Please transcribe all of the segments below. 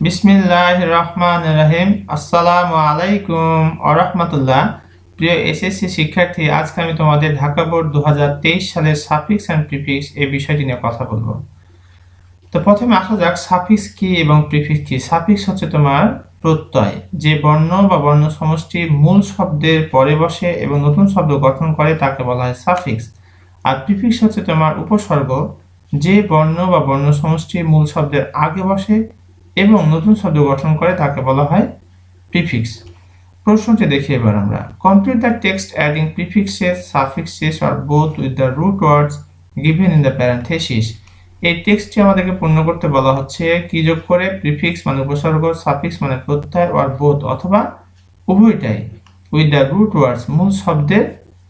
বিসমিল্লাহির রহমানির রহিম। আসসালামু আলাইকুম ওয়া রাহমাতুল্লাহ। প্রিয় এসএসসি শিক্ষার্থী, আজকে আমি তোমাদের ঢাকা বোর্ড 2023 সালের সাফিক্স এন্ড প্রিফিক্স এই বিষয়টি নিয়ে কথা বলবো। তো প্রথমে আসা যাক সাফিক্স কি এবং প্রিফিক্স কি। সাফিক্স হচ্ছে তোমার প্রত্যয়, যে বর্ণ বা বর্ণ সমষ্টি মূল শব্দের পরে বসে এবং নতুন শব্দ গঠন করে তাকে বলা হয় সাফিক্স। আর প্রিফিক্স হচ্ছে তোমার উপসর্গ, যে বর্ণ বা বর্ণ সমষ্টি মূল শব্দের আগে বসে এবং নতুন শব্দ গঠন করে তাকে বলা হয় প্রিফিক্স। প্রশ্নটি দেখি এবার আমরা। Complete the text adding prefixes, suffixes or both with the root words given in the parenthesis. এই টেক্সটটি আমাদেরকে পূর্ণ করতে বলা হচ্ছে কি যোগ করে? প্রিফিক্স মানে উপসর্গ, সাফিক্স মানে প্রত্যয়, অর বোথ অথবা উভয়টাই, উইথ দ্য রুট ওয়ার্ডস মূল শব্দের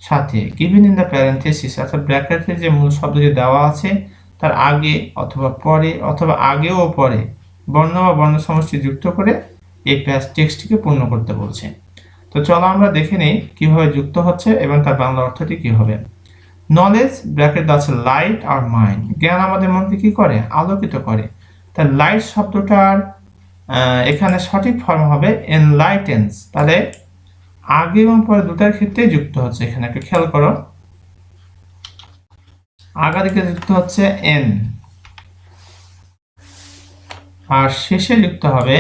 সাথে, গিভেন ইন দ্য প্যারেনথেসিস অর্থাৎ ব্র্যাকেটে যে মূল শব্দটি দেওয়া আছে তার আগে অথবা পরে অথবা আগেও ও পরে বর্ণ বা বর্ণ সমষ্টি যুক্ত করে এই টেক্সটটিকে পূর্ণ করতে বলছে। তো চলো আমরা দেখে নেই কিভাবে যুক্ত হচ্ছে এবং তার বাংলা অর্থটি কি হবে। নলেজ ব্র্যাকেট আছে লাইট আর মাইন্ড, জ্ঞান আমাদের মনকে কি করে? আলোকিত করে। তার লাইট শব্দটার এখানে সঠিক ফর্ম হবে এনলাইটেন্স। তাহলে আগে এবং পরে দুটার ক্ষেত্রেই যুক্ত হচ্ছে। এখানে একটু খেয়াল করো, আগা দিকে যুক্ত হচ্ছে এন আর শেষে যুক্ত হবে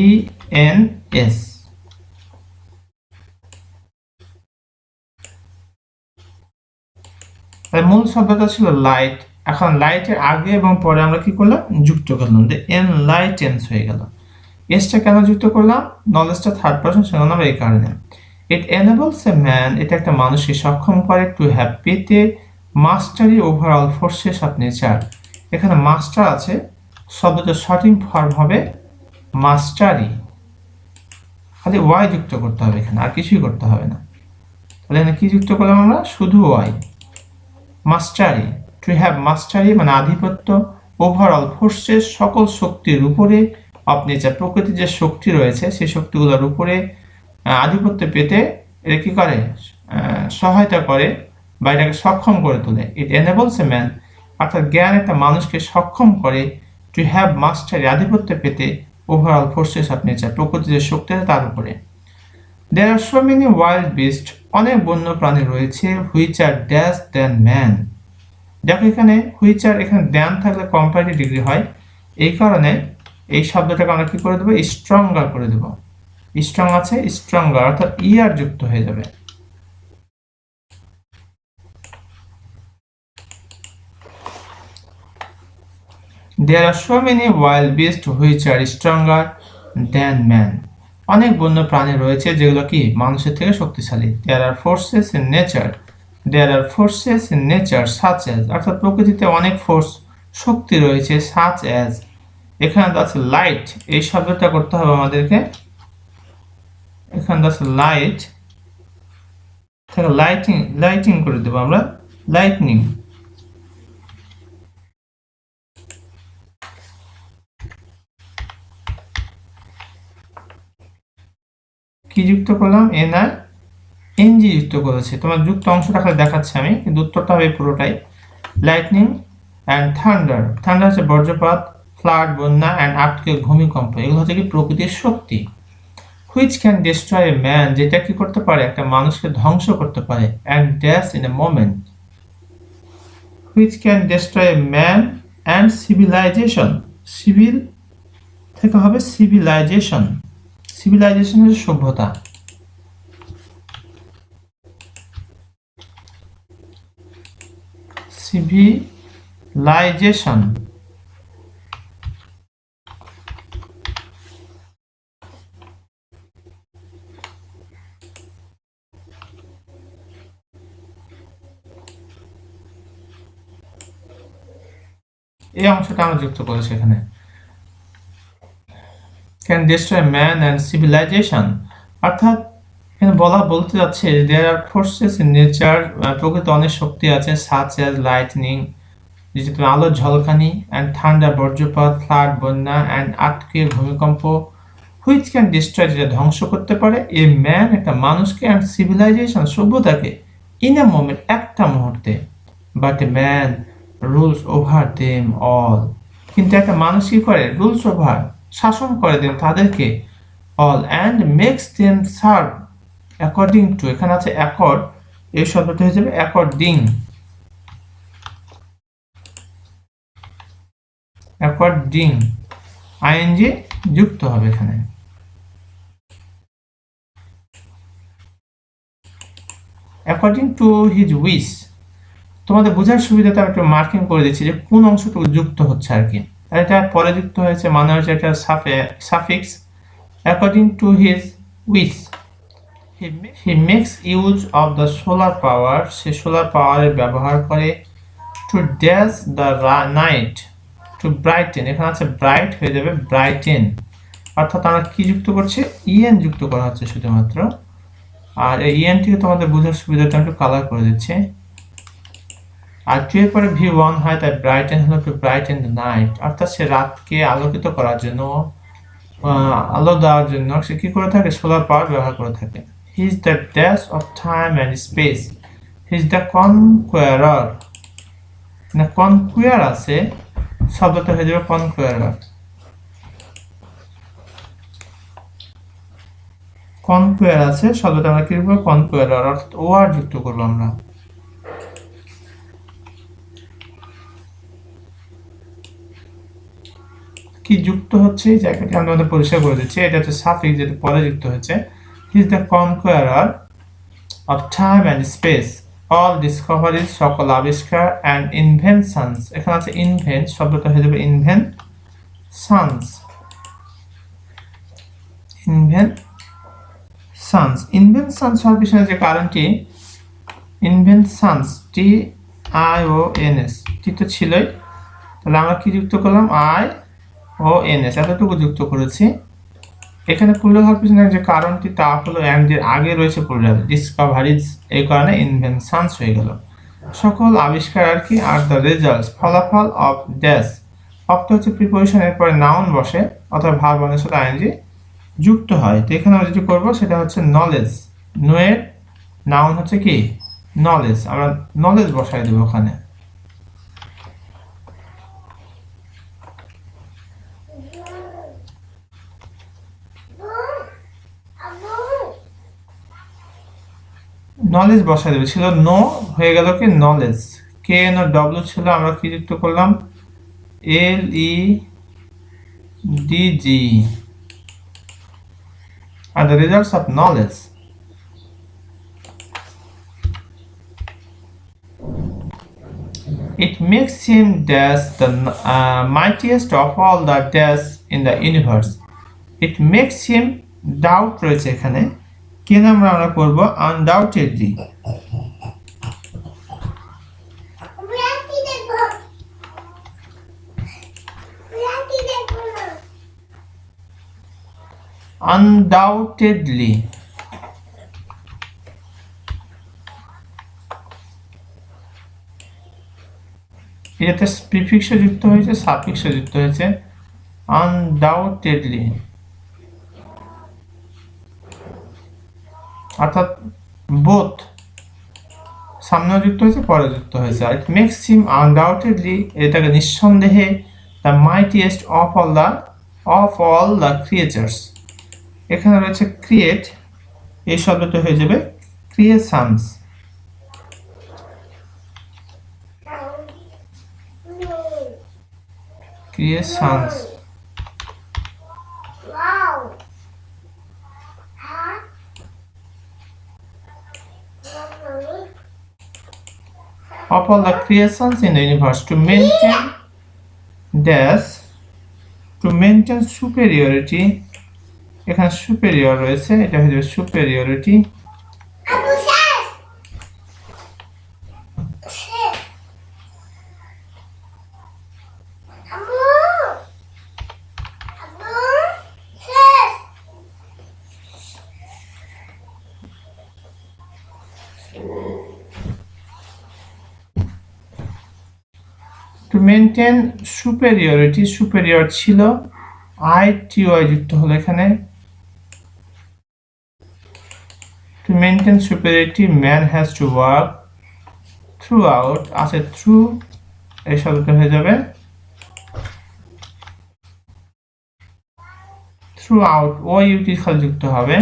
ENS। মূল শব্দটা ছিল লাইট, এখন লাইটের আগে এবং পরে আমরা কি করলাম? যুক্ত করলাম, যে এনলাইটেন্স হয়ে গেল। এসটা কেন যুক্ত করলাম? নলেজটা থার্ড পারসন সেজন্য আমরা এই কারণে। ইট এনেবলস এ ম্যান, এটা একটা মানুষকে সক্ষম করে, টু হ্যাভ পেতে মাস্টারি ওভারঅল ফোর্সেস অফ নেচার। এখানে মাস্টার আছে, শব্দটার সঠিক ফর্ম হবে মাস্টারি। খালি ওয়াই যুক্ত করতে হবে, এখানে আর কিছুই করতে হবে না। তাহলে এখানে কি যুক্ত করলাম আমরা? শুধু ওয়াই। মাস্টারি, টু হ্যাভ মাস্টারি মানে আধিপত্য, ওভারঅল ফোর্সেস সকল শক্তির উপরে, অফ নেচার প্রকৃতির যে শক্তি রয়েছে সেই শক্তিগুলোর উপরে আধিপত্য পেতে এটা কি করে? সহায়তা করে বা এটাকে সক্ষম করে তোলে। ইট এনেবলস এ ম্যান অর্থাৎ জ্ঞান একটা মানুষকে সক্ষম করে, টু হ্যাভ মাস্টারি আধিপত্য পেতে, ওভারঅল ফোর্সেস অফ নেচার প্রকৃতির যে শক্তি আছে তার উপরে। There are so many wild beasts, অনেক বন্য প্রাণী রয়েছে, which are dash than man। দেখো এখানে which are, এখানে than থাকলে কম্পারেটিভ ডিগ্রি হয়, এই কারণে এই শব্দটাকে আমরা কি করে দেবো? স্ট্রঙ্গার করে দেবো। স্ট্রং আছে, স্ট্রঙ্গার অর্থাৎ ইয়ার যুক্ত হয়ে যাবে। There are so many wild beasts which are stronger than man। অনেক বন্য প্রাণী রয়েছে যেগুলো কি মানুষের থেকে শক্তিশালী। There are forces in nature, there are forces in nature such as অর্থাৎ প্রকৃতিতে অনেক ফোর্স শক্তি রয়েছে, such as এখানে আছে লাইট, এই শব্দটা করতে হবে আমাদেরকে। এখানে আছে লাইট, লাইটিং, লাইটিং করে দেবো আমরা, লাইটনিং। কি যুক্ত করলাম? এন আর এনজি যুক্ত করেছে। তোমার যুক্ত অংশটা খালি দেখাচ্ছি আমি, কিন্তু উত্তরটা হবে পুরোটাই। লাইটনিং অ্যান্ড থান্ডার, থান্ডার হচ্ছে বজ্রপাত, ফ্লাড বন্যা, অ্যান্ড আর্থকুয়েক ভূমিকম্প, এগুলো হচ্ছে কি প্রকৃতির শক্তি। Which can destroy a man, যেটা কি করতে পারে? একটা মানুষকে ধ্বংস করতে পারে, and dash in a moment. Which can destroy a man and civilization, civil থেকে হবে সিভিলাইজেশন। সিভিলাইজেশন হচ্ছে সভ্যতা। সিভিলাইজেশন। এই অংশটা আমরা যুক্ত করেছি এখানে। Can destroy man and civilization অর্থাৎ এখানে বলতে যাচ্ছে there are forces in nature, প্রকৃতিতে অনেক শক্তি আছে, সাচ অ্যাজ লাইটনিং যেটা আলোর ঝলকানি, অ্যান্ড থান্ডার বজ্রপাত, ফ্লাড বন্যা, অ্যান্ড আর্থকুয়েক ভূমিকম্প, হুইচ ক্যান ডিস্ট্রয় যেটা ধ্বংস করতে পারে, এ ম্যান একটা মানুষকে, অ্যান্ড সিভিলাইজেশন সভ্যতাকে, ইন এ মোমেন্ট একটা মুহূর্তে, but a man rules over them all কিন্তু একটা মানুষ কি করে, রুলস ওভার, শাসন করে দেন তাদেরকে, all and makes them serve according to, এখানে আছে অ্যাকর্ড, এই শব্দটা হয়ে যাবে অ্যাকর্ডিং, অ্যাকর্ডিং, আইএনজি যুক্ত হবে এখানে। অ্যাকর্ডিং টু হিজ উইশ, তোমাদের বোঝার সুবিধাতে আমি একটু মার্কিং করে দিচ্ছি যে কোন অংশটুকু যুক্ত হচ্ছে আর কি। আর এটা পরে যুক্ত হয়েছে, মানে হচ্ছে এটা suffix, according to his wish he makes use of the solar power, সে সোলার পাওয়ারের ব্যবহার করে, to dash the night, to brighten, এখানে আছে ব্রাইট হয়ে যাবে ব্রাইটেন, অর্থাৎ আমরা কি যুক্ত করছি, ইএন যুক্ত করা হচ্ছে শুধুমাত্র। আর এই ইএন থেকে তোমাদের বোঝার সুবিধাটা একটু কালার করে দিচ্ছে। আর টু এর পরে ভি ওয়ান হয়, তাই ব্রাইটেন হলো টু ব্রাইটেন দ্য নাইট, অর্থাৎ সে রাতকে আলোকিত করার জন্য, আলো দেওয়ার জন্য সে কি করে থাকে, সোলার পাওয়ার ব্যবহার করে থাকে। He is the dash of time and space, he is the conqueror, না কনকুয়ার আছে, শব্দটা হয়ে যাবে কনকুয়ারার, কনকুয়ার আছে শব্দটা আমরা কি করবো, কনকুয়ারার, অর্থাৎ ও আর যুক্ত করবো আমরা। কি যুক্ত হচ্ছে এই জায়গাটি আমরা আমাদের পরিষ্কার করে দিচ্ছি, এটা হচ্ছে সাফিক্স, যেটা পরে যুক্ত হচ্ছে। He is the conqueror of time and space, all discoveries, সকল আবিষ্কার, অ্যান্ড ইনভেনশনস, এখানে আছে ইনভেন্ট, শব্দটা হয়ে যাবে ইনভেনশনস, ইনভেনশনস, ইনভেনশনস হওয়ার পিছনে যে কারণটি, inventions, T I O N S, T তো ছিলই, তাহলে আমরা কি যুক্ত করলাম, আই ও এন এস, এতটুকু যুক্ত করেছি। এখানে প্লুরাল হওয়ার পিছনে যে কারণটি তা হলো অ্যান্ড এর আগে রয়েছে প্লুরাল, ডিসকভারিজ, এই কারণে ইনভেনশনস হয়ে গেল, সকল আবিষ্কার আর কি। আর দ্য রেজাল্টস, ফলাফল, অফ ড্যাশ, অফটা হচ্ছে প্রিপোজিশন, এরপরে নাউন বসে অথবা ভার্ব এর সাথে আইএনজি যুক্ত হয়। তো এখানে আমরা যেটা করবো সেটা হচ্ছে নলেজ, নো এর নাউন হচ্ছে কি নলেজ, আমরা নলেজ বসাই দেবো ওখানে। নলেজ বসাই দেবে, ছিল নো, হয়ে গেল কি knowledge, K N O W ছিল, আমরা কি যুক্ত করলাম, এল ই ডি জি, আর the results of knowledge, it makes him dash the mightiest of all the dash in the universe, it makes him, doubt রয়েছে এখানে, কে নামরা আমরা করব আনডাউটেডলি, আনডাউটেডলি, এটাতে প্রিফিক্স যুক্ত হয়েছে, সাফিক্স যুক্ত হয়েছে, আনডাউটেডলি, অর্থাৎ বোথ, সামনে যুক্ত হয়েছে, পরে যুক্ত হয়েছে। ইট মেক্স হিম আনডাউটেডলি, এটাকে নিঃসন্দেহে, the mightiest of all the creatures, এখানে রয়েছে ক্রিয়েট, এই শব্দটা হয়ে যাবে creations, creations, of all the creations in the universe, to maintain dash, to maintain superiority, এখানে superior রয়েছে, এটা হয়ে যাবে superiority, to maintain superiority, superior ছিল, আই টি ওয়াই যুক্ত হলো এখানে, to maintain superiority man has to work throughout, আছে থ্রু, এই শব্দটা হয়ে যাবে থ্রু আউট ও ইউটি খালি যুক্ত হবে।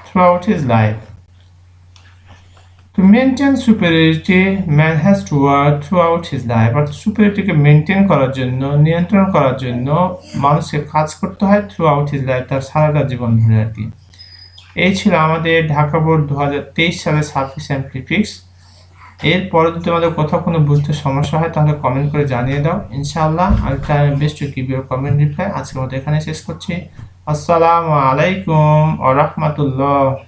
throughout his life. To maintain superiority, man has to work throughout his life. অর্থাৎ superiority-কে মেনটেন করার জন্য, নিয়ন্ত্রণ করার জন্য মানুষকে কাজ করতে হয় throughout his life, তার সারাটা জীবন ধরে আর কি। এই ছিল আমাদের ঢাকা বোর্ড 2023 সালের সাফিক্স এন্ড প্রিফিক্স। এরপরে যদি তোমাদের কোথাও কোনো বুঝতে সমস্যা হয় তাহলে কমেন্ট করে জানিয়ে দাও। ইনশাআল্লাহ I try my best to give you comment reply. আজকের মতো এখানে শেষ করছি। আসসালামু আলাইকুম ওয়া রাহমাতুল্লাহ।